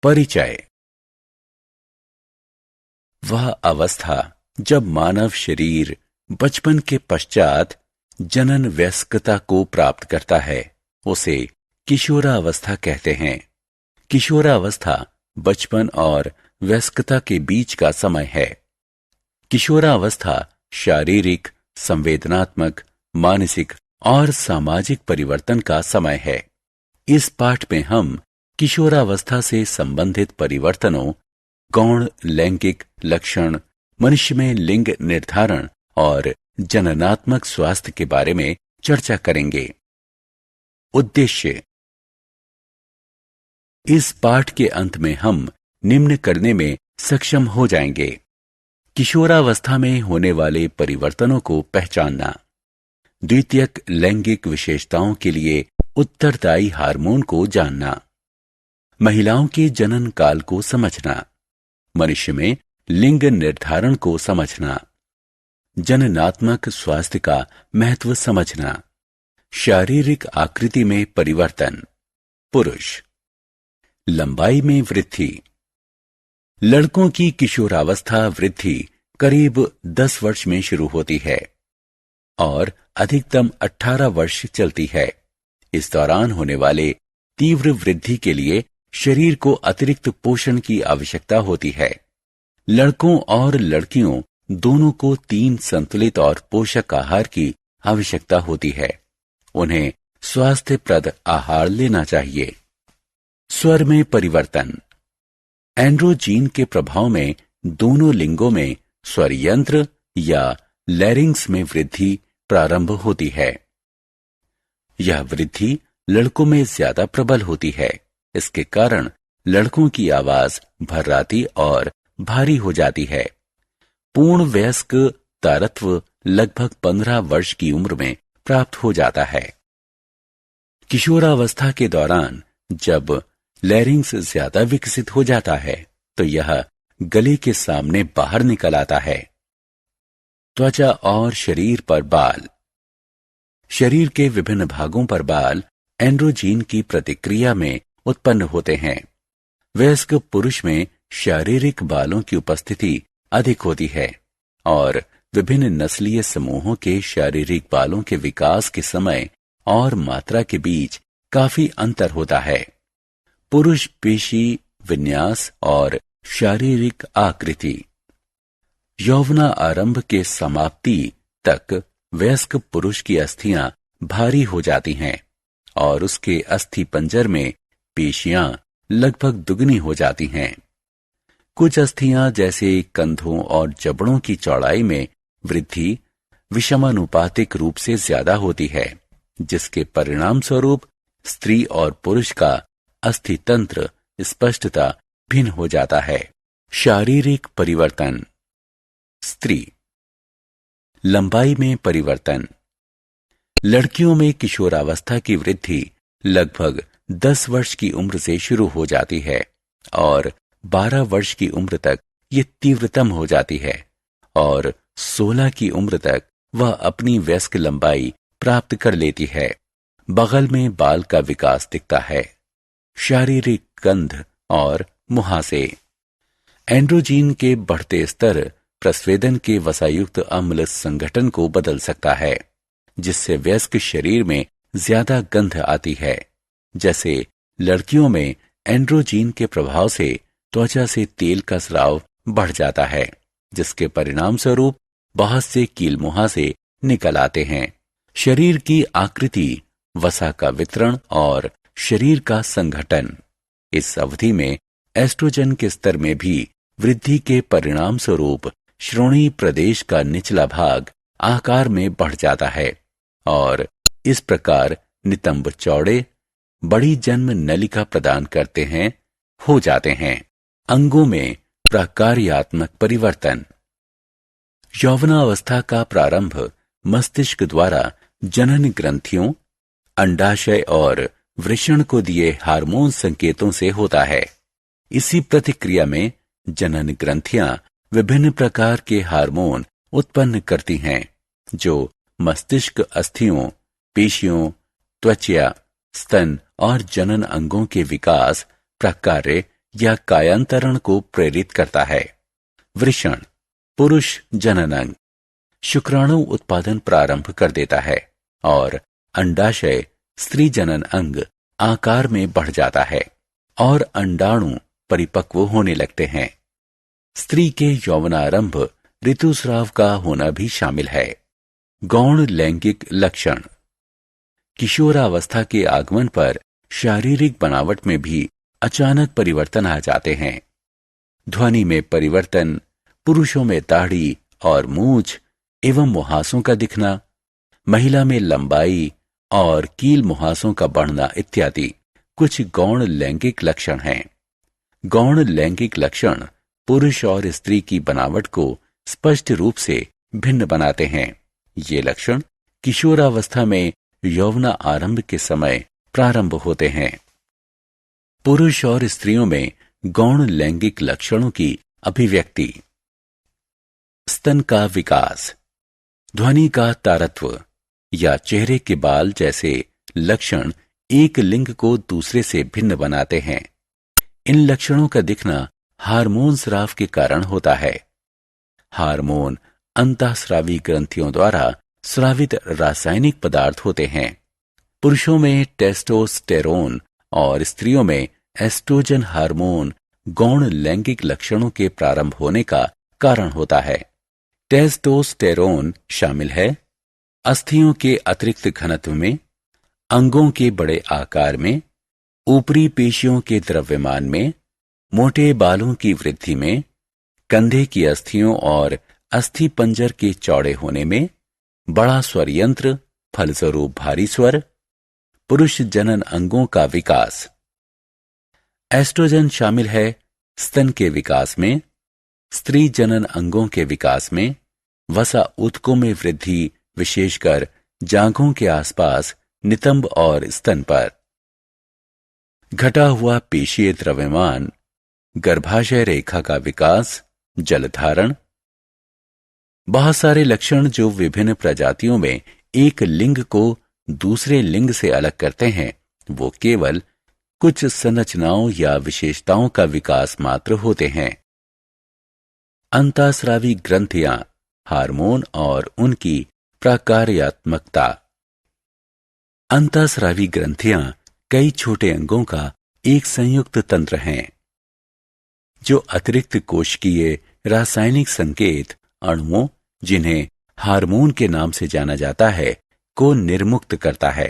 परिचय। वह अवस्था जब मानव शरीर बचपन के पश्चात जनन वयस्कता को प्राप्त करता है, उसे किशोरावस्था कहते हैं। किशोरावस्था बचपन और वयस्कता के बीच का समय है। किशोरावस्था शारीरिक, संवेदनात्मक, मानसिक और सामाजिक परिवर्तन का समय है। इस पाठ में हम किशोरावस्था से संबंधित परिवर्तनों, गौण लैंगिक लक्षण, मनुष्य में लिंग निर्धारण और जननात्मक स्वास्थ्य के बारे में चर्चा करेंगे। उद्देश्य। इस पाठ के अंत में हम निम्न करने में सक्षम हो जाएंगे: किशोरावस्था में होने वाले परिवर्तनों को पहचानना, द्वितीयक लैंगिक विशेषताओं के लिए उत्तरदायी हार्मोन को जानना, महिलाओं के जनन काल को समझना, मनुष्य में लिंग निर्धारण को समझना, जननात्मक स्वास्थ्य का महत्व समझना, शारीरिक आकृति में परिवर्तन, पुरुष, लंबाई में वृद्धि। लड़कों की किशोरावस्था वृद्धि करीब 10 वर्ष में शुरू होती है और अधिकतम 18 वर्ष चलती है। इस दौरान होने वाले तीव्र वृद्धि के लिए शरीर को अतिरिक्त पोषण की आवश्यकता होती है। लड़कों और लड़कियों दोनों को 3 संतुलित और पोषक आहार की आवश्यकता होती है। उन्हें स्वास्थ्यप्रद आहार लेना चाहिए। स्वर में परिवर्तन। एंड्रोजीन के प्रभाव में दोनों लिंगों में स्वर यंत्र या लैरिंग्स में वृद्धि प्रारंभ होती है। यह वृद्धि लड़कों में ज्यादा प्रबल होती है। इसके कारण लड़कों की आवाज भर्राती और भारी हो जाती है। पूर्ण वयस्क तारत्व लगभग 15 वर्ष की उम्र में प्राप्त हो जाता है। किशोरावस्था के दौरान जब लैरिंग्स ज्यादा विकसित हो जाता है तो यह गले के सामने बाहर निकल आता है। त्वचा और शरीर पर बाल। शरीर के विभिन्न भागों पर बाल एंड्रोजीन की प्रतिक्रिया में उत्पन्न होते हैं। वयस्क पुरुष में शारीरिक बालों की उपस्थिति अधिक होती है और विभिन्न नस्लीय समूहों के शारीरिक बालों के विकास के समय और मात्रा के बीच काफी अंतर होता है। पुरुष पेशी विन्यास और शारीरिक आकृति। यौवना आरंभ के समाप्ति तक वयस्क पुरुष की अस्थियां भारी हो जाती हैं और उसके अस्थि पंजर में पेशियां लगभग दुगनी हो जाती हैं। कुछ अस्थियां जैसे कंधों और जबड़ों की चौड़ाई में वृद्धि विषमानुपातिक रूप से ज्यादा होती है, जिसके परिणाम स्वरूप स्त्री और पुरुष का अस्थितंत्र स्पष्टता भिन्न हो जाता है। शारीरिक परिवर्तन। स्त्री। लंबाई में परिवर्तन। लड़कियों में किशोरावस्था की वृद्धि लगभग 10 वर्ष की उम्र से शुरू हो जाती है और 12 वर्ष की उम्र तक ये तीव्रतम हो जाती है और 16 की उम्र तक वह अपनी वयस्क लंबाई प्राप्त कर लेती है। बगल में बाल का विकास दिखता है। शारीरिक गंध और मुहासे। एंड्रोजीन के बढ़ते स्तर प्रस्वेदन के वसायुक्त अम्ल संगठन को बदल सकता है, जिससे वयस्क शरीर में ज्यादा गंध आती है। जैसे लड़कियों में एंड्रोजीन के प्रभाव से त्वचा से तेल का स्राव बढ़ जाता है, जिसके परिणाम स्वरूप बहुत से कील मुहासे निकल आते हैं। शरीर की आकृति, वसा का वितरण और शरीर का संगठन। इस अवधि में एस्ट्रोजन के स्तर में भी वृद्धि के परिणाम स्वरूप श्रोणि प्रदेश का निचला भाग आकार में बढ़ जाता है और इस प्रकार नितंब चौड़े, बड़ी जन्म नलिका प्रदान करते हैं हो जाते हैं। अंगों में प्रकार्यात्मक परिवर्तन। यौवनावस्था का प्रारंभ मस्तिष्क द्वारा जनन ग्रंथियों, अंडाशय और वृषण को दिए हार्मोन संकेतों से होता है। इसी प्रतिक्रिया में जनन ग्रंथियां विभिन्न प्रकार के हार्मोन उत्पन्न करती हैं, जो मस्तिष्क अस्थियों, पेशियों, त्वचा, स्तन और जनन अंगों के विकास, प्रकार्य या कायांतरण को प्रेरित करता है। वृषण पुरुष जनन अंग शुक्राणु उत्पादन प्रारंभ कर देता है और अंडाशय स्त्री जनन अंग आकार में बढ़ जाता है और अंडाणु परिपक्व होने लगते हैं। स्त्री के यौवनारंभ ऋतुस्राव का होना भी शामिल है। गौण लैंगिक लक्षण किशोरावस्था के आगमन पर शारीरिक बनावट में भी अचानक परिवर्तन आ जाते हैं। ध्वनि में परिवर्तन, पुरुषों में दाढ़ी और मूछ एवं मुहासों का दिखना, महिला में लंबाई और कील मुहासों का बढ़ना इत्यादि कुछ गौण लैंगिक लक्षण हैं। गौण लैंगिक लक्षण पुरुष और स्त्री की बनावट को स्पष्ट रूप से भिन्न बनाते हैं। ये लक्षण किशोरावस्था में यौवना आरंभ के समय प्रारंभ होते हैं। पुरुष और स्त्रियों में गौण लैंगिक लक्षणों की अभिव्यक्ति। स्तन का विकास, ध्वनि का तारत्व या चेहरे के बाल जैसे लक्षण एक लिंग को दूसरे से भिन्न बनाते हैं। इन लक्षणों का दिखना हार्मोन स्राव के कारण होता है। हार्मोन अंतःस्रावी ग्रंथियों द्वारा स्रावित रासायनिक पदार्थ होते हैं। पुरुषों में टेस्टोस्टेरोन और स्त्रियों में एस्ट्रोजन हार्मोन गौण लैंगिक लक्षणों के प्रारंभ होने का कारण होता है। टेस्टोस्टेरोन शामिल है अस्थियों के अतिरिक्त घनत्व में, अंगों के बड़े आकार में, ऊपरी पेशियों के द्रव्यमान में, मोटे बालों की वृद्धि में, कंधे की अस्थियों और अस्थि पंजर के चौड़े होने में, बड़ा स्वर यंत्र फलस्वरूप भारी स्वर, पुरुष जनन अंगों का विकास। एस्ट्रोजन शामिल है स्तन के विकास में, स्त्री जनन अंगों के विकास में, वसा ऊतकों में वृद्धि विशेषकर जांघों के आसपास, नितंब और स्तन पर। घटा हुआ पेशीय द्रव्यमान, गर्भाशय रेखा का विकास, जलधारण। बहुत सारे लक्षण जो विभिन्न प्रजातियों में एक लिंग को दूसरे लिंग से अलग करते हैं, वो केवल कुछ संरचनाओं या विशेषताओं का विकास मात्र होते हैं। अंतःस्रावी ग्रंथियां, हार्मोन और उनकी प्रकार्यात्मकता। अंतःस्रावी ग्रंथियां कई छोटे अंगों का एक संयुक्त तंत्र हैं जो अतिरिक्त कोशिकीय रासायनिक संकेत अणुओं, जिन्हें हार्मोन के नाम से जाना जाता है, को निर्मुक्त करता है।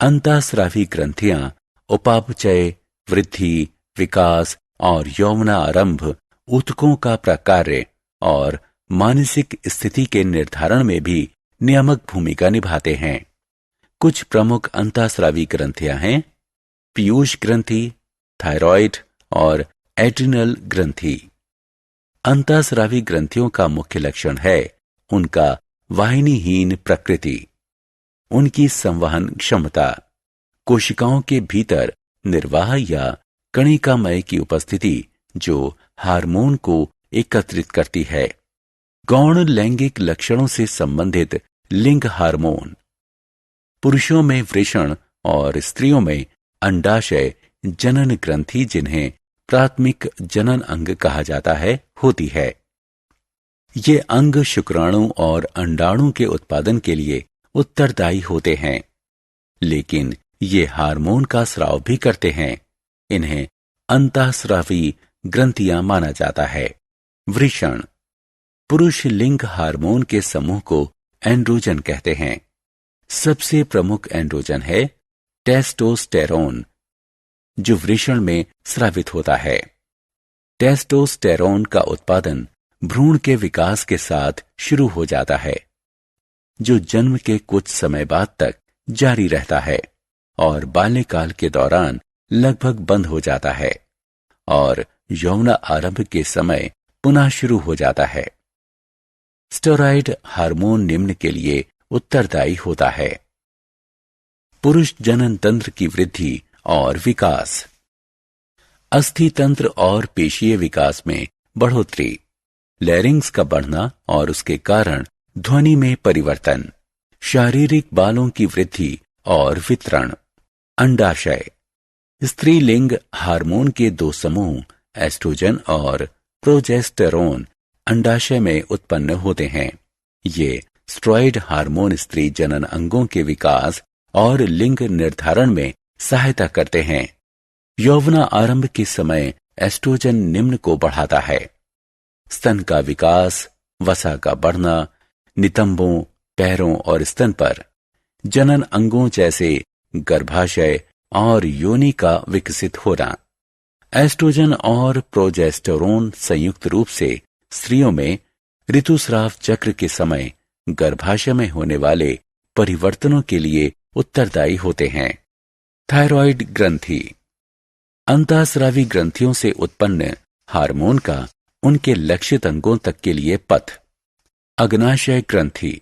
अंतःस्रावी ग्रंथियां उपापचय, वृद्धि, विकास और यौवनारंभ, ऊतकों का प्रकार्य और मानसिक स्थिति के निर्धारण में भी नियामक भूमिका निभाते हैं। कुछ प्रमुख अंतःस्रावी ग्रंथियां हैं पीयूष ग्रंथि, थायराइड और एड्रिनल ग्रंथि। अंतःस्रावी ग्रंथियों का मुख्य लक्षण है उनका वाहिनीहीन प्रकृति, उनकी संवहन क्षमता, कोशिकाओं के भीतर निर्वाह या कणिकामय की उपस्थिति जो हार्मोन को एकत्रित करती है। गौण लैंगिक लक्षणों से संबंधित लिंग हार्मोन। पुरुषों में वृषण और स्त्रियों में अंडाशय जनन ग्रंथि, जिन्हें प्राथमिक जनन अंग कहा जाता है, होती है। ये अंग शुक्राणु और अंडाणु के उत्पादन के लिए उत्तरदायी होते हैं, लेकिन ये हार्मोन का स्राव भी करते हैं। इन्हें अंतःस्रावी ग्रंथियां माना जाता है। वृषण पुरुष लिंग हार्मोन के समूह को एंड्रोजन कहते हैं। सबसे प्रमुख एंड्रोजन है टेस्टोस्टेरोन, जो वृषण में स्रावित होता है। टेस्टोस्टेरोन का उत्पादन भ्रूण के विकास के साथ शुरू हो जाता है, जो जन्म के कुछ समय बाद तक जारी रहता है और बाल्यकाल के दौरान लगभग बंद हो जाता है और यौवना आरंभ के समय पुनः शुरू हो जाता है। स्टेरॉयड हार्मोन निम्न के लिए उत्तरदायी होता है। पुरुष जनन तंत्र की वृद्धि और विकास। अस्थि तंत्र और पेशीय विकास में बढ़ोतरी, लैरिंग्स का बढ़ना और उसके कारण ध्वनि में परिवर्तन, शारीरिक बालों की वृद्धि और वितरण। अंडाशय स्त्रीलिंग हार्मोन के दो समूह एस्ट्रोजन और प्रोजेस्टेरोन अंडाशय में उत्पन्न होते हैं। ये स्टेरॉयड हार्मोन स्त्री जनन अंगों के विकास और लिंग निर्धारण में सहायता करते हैं। यौवना आरंभ के समय एस्ट्रोजन निम्न को बढ़ाता है: स्तन का विकास, वसा का बढ़ना, नितंबों, पैरों और स्तन पर, जनन अंगों जैसे गर्भाशय और योनि का विकसित होना। एस्ट्रोजन और प्रोजेस्टेरोन संयुक्त रूप से स्त्रियों में ऋतुस्राव चक्र के समय गर्भाशय में होने वाले परिवर्तनों के लिए उत्तरदायी होते हैं। थायराइड ग्रंथि अंतःस्रावी ग्रंथियों से उत्पन्न हार्मोन का उनके लक्षित अंगों तक के लिए पथ। अग्नाशय ग्रंथि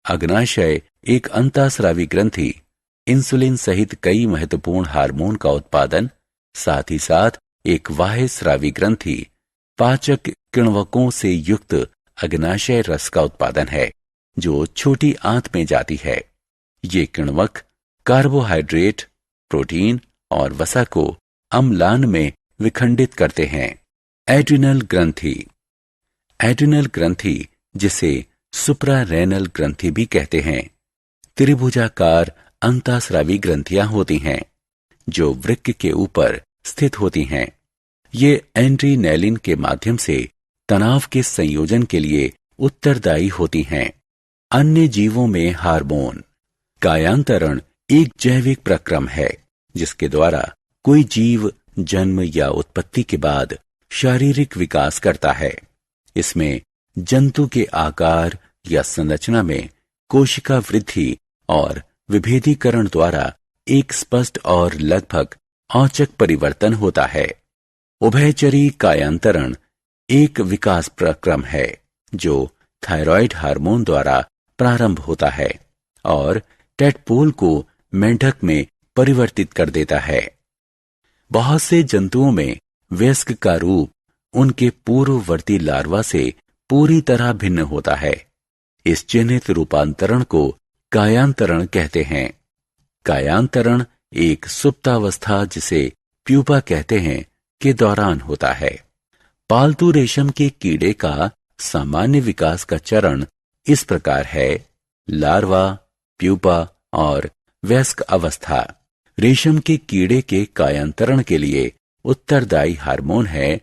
अग्नाशय एक अंतःस्रावी ग्रंथि इंसुलिन सहित कई महत्वपूर्ण हार्मोन का उत्पादन, साथ ही साथ एक बाह्यस्रावी ग्रंथि पाचक किण्वकों से युक्त अग्नाशय रस का उत्पादन है, जो छोटी आंत में जाती है। ये किण्वक कार्बोहाइड्रेट, प्रोटीन और वसा को अम्लान में विखंडित करते हैं। एड्रिनल ग्रंथि एड्रिनल ग्रंथि, जिसे सुप्रारेनल ग्रंथि भी कहते हैं, त्रिभुजाकार अंतःस्रावी ग्रंथियां होती हैं जो वृक्क के ऊपर स्थित होती हैं। ये एड्रीनैलिन के माध्यम से तनाव के संयोजन के लिए उत्तरदायी होती हैं। अन्य जीवों में हार्मोन कायांतरण एक जैविक प्रक्रम है जिसके द्वारा कोई जीव जन्म या उत्पत्ति के बाद शारीरिक विकास करता है। इसमें जंतु के आकार या संरचना में कोशिका वृद्धि और विभेदीकरण द्वारा एक स्पष्ट और लगभग औचक परिवर्तन होता है। उभयचरी कायांतरण एक विकास प्रक्रम है जो थायराइड हार्मोन द्वारा प्रारंभ होता है और टेडपोल को मेंढक में परिवर्तित कर देता है। बहुत से जंतुओं में वयस्क का रूप उनके पूर्ववर्ती लार्वा से पूरी तरह भिन्न होता है। इस चिन्हित रूपांतरण को कायांतरण कहते हैं। कायांतरण एक सुप्तावस्था, जिसे प्यूपा कहते हैं, के दौरान होता है। पालतू रेशम के कीड़े का सामान्य विकास का चरण इस प्रकार है: लार्वा, प्यूपा और वयस्क अवस्था। रेशम के कीड़े के कायांतरण के लिए उत्तरदायी हार्मोन है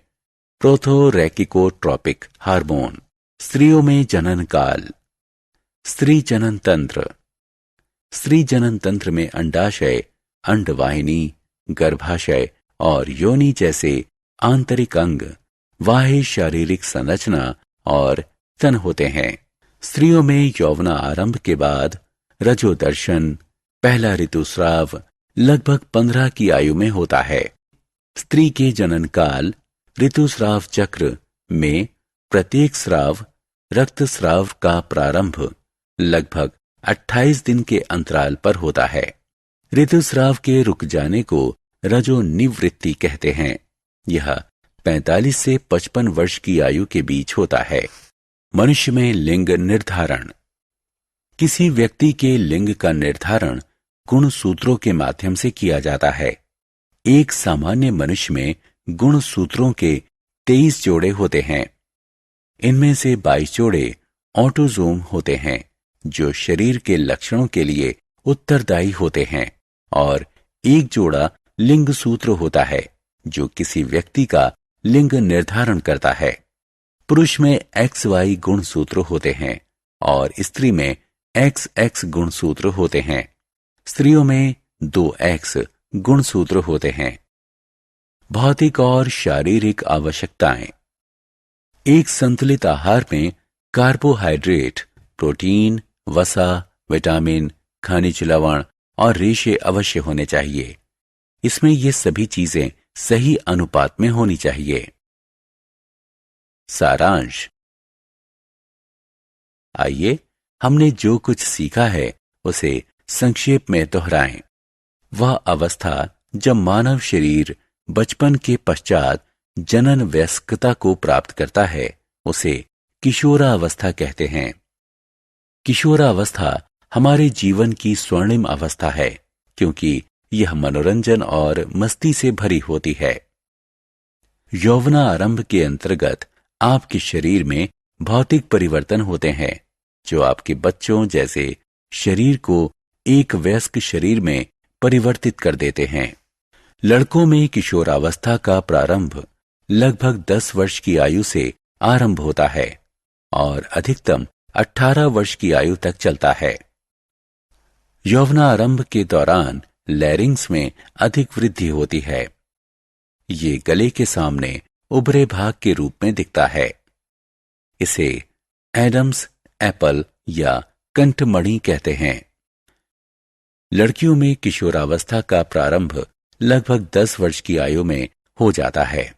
प्रोथोरेकिकोट्रोपिक हार्मोन। स्त्रियों में जनन काल। स्त्री जनन तंत्र। स्त्री जनन तंत्र में अंडाशय, अंडवाहिनी, गर्भाशय और योनि जैसे आंतरिक अंग, बाह्य शारीरिक संरचना और तन होते हैं। स्त्रियों में यौवना आरंभ के बाद रजोदर्शन, पहला ऋतुस्राव लगभग 15 की आयु में होता है। स्त्री के जनन काल ऋतुस्राव चक्र में प्रत्येक स्राव रक्तस्राव का प्रारंभ लगभग 28 दिन के अंतराल पर होता है। ऋतुस्राव के रुक जाने को रजोनिवृत्ति कहते हैं। यह 45 से 55 वर्ष की आयु के बीच होता है। मनुष्य में लिंग निर्धारण। किसी व्यक्ति के लिंग का निर्धारण गुण सूत्रों के माध्यम से किया जाता है। एक सामान्य मनुष्य में गुण सूत्रों के 23 जोड़े होते हैं। इनमें से 22 जोड़े ऑटोजोम होते हैं जो शरीर के लक्षणों के लिए उत्तरदायी होते हैं, और एक जोड़ा लिंग सूत्र होता है जो किसी व्यक्ति का लिंग निर्धारण करता है। पुरुष में XY गुण सूत्र होते हैं और स्त्री में XX गुण सूत्र होते हैं। स्त्रियों में 2X गुण सूत्र होते हैं। भौतिक और शारीरिक आवश्यकताएं। एक संतुलित आहार में कार्बोहाइड्रेट, प्रोटीन, वसा, विटामिन, खनिज लवण और रेशे अवश्य होने चाहिए। इसमें ये सभी चीजें सही अनुपात में होनी चाहिए। सारांश। आइए हमने जो कुछ सीखा है उसे संक्षेप में दोहराएं। वह अवस्था जब मानव शरीर बचपन के पश्चात जनन वयस्कता को प्राप्त करता है उसे किशोरावस्था कहते हैं। किशोरावस्था हमारे जीवन की स्वर्णिम अवस्था है क्योंकि यह मनोरंजन और मस्ती से भरी होती है। यौवनारंभ के अंतर्गत आपके शरीर में भौतिक परिवर्तन होते हैं जो आपके बच्चों जैसे शरीर को एक वयस्क शरीर में परिवर्तित कर देते हैं। लड़कों में किशोरावस्था का प्रारंभ लगभग 10 वर्ष की आयु से आरंभ होता है और अधिकतम 18 वर्ष की आयु तक चलता है। यौवनारंभ के दौरान लैरिंग्स में अधिक वृद्धि होती है। ये गले के सामने उभरे भाग के रूप में दिखता है। इसे एडम्स एप्पल या कंठमणि कहते हैं। लड़कियों में किशोरावस्था का प्रारंभ लगभग 10 वर्ष की आयु में हो जाता है।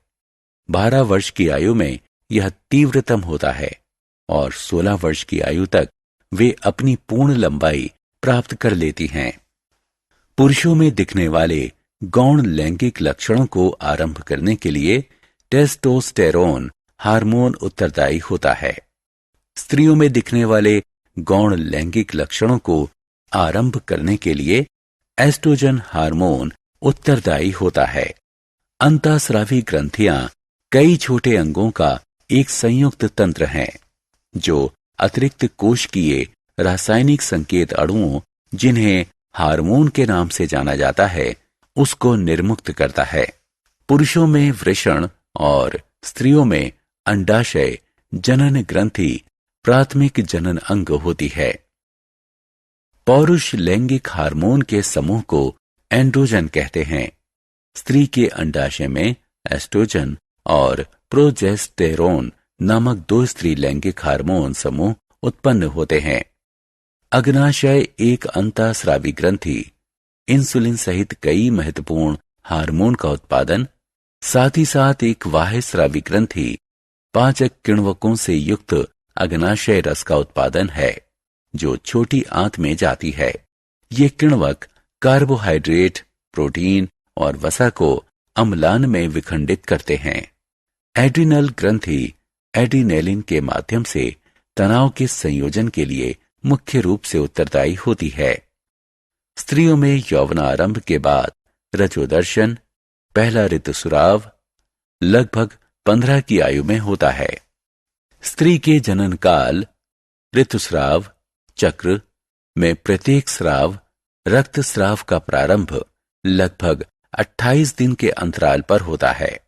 12 वर्ष की आयु में यह तीव्रतम होता है और 16 वर्ष की आयु तक वे अपनी पूर्ण लंबाई प्राप्त कर लेती हैं। पुरुषों में दिखने वाले गौण लैंगिक लक्षणों को आरंभ करने के लिए टेस्टोस्टेरोन हार्मोन उत्तरदायी होता है। स्त्रियों में दिखने वाले गौण लैंगिक लक्षणों को आरंभ करने के लिए एस्ट्रोजन हार्मोन उत्तरदायी होता है। अंतःस्रावी ग्रंथियां कई छोटे अंगों का एक संयुक्त तंत्र हैं जो अतिरिक्त कोशिकीय रासायनिक संकेत अणुओं जिन्हें हार्मोन के नाम से जाना जाता है उसको निर्मुक्त करता है। पुरुषों में वृषण और स्त्रियों में अंडाशय जनन ग्रंथि प्राथमिक जनन अंग होती है। पौरुष लैंगिक हार्मोन के समूह को एंड्रोजन कहते हैं। स्त्री के अंडाशय में एस्ट्रोजन और प्रोजेस्टेरोन नामक 2 स्त्री लैंगिक हार्मोन समूह उत्पन्न होते हैं। अग्नाशय एक अंतःस्रावी ग्रंथि इंसुलिन सहित कई महत्वपूर्ण हार्मोन का उत्पादन, साथ ही साथ एक बाह्यस्रावी ग्रंथि पाचक किण्वकों से युक्त अग्नाशय रस का उत्पादन है जो छोटी आंत में जाती है। ये किण्वक कार्बोहाइड्रेट, प्रोटीन और वसा को अम्लान में विखंडित करते हैं। एड्रिनल ग्रंथि एड्रिनेलिन के माध्यम से तनाव के संयोजन के लिए मुख्य रूप से उत्तरदायी होती है। स्त्रियों में यौवनारंभ के बाद रजोदर्शन, पहला ऋतुस्राव लगभग 15 की आयु में होता है। स्त्री के जनन काल ऋतुस्राव चक्र में प्रत्येक स्राव रक्तस्राव का प्रारंभ लगभग 28 दिन के अंतराल पर होता है।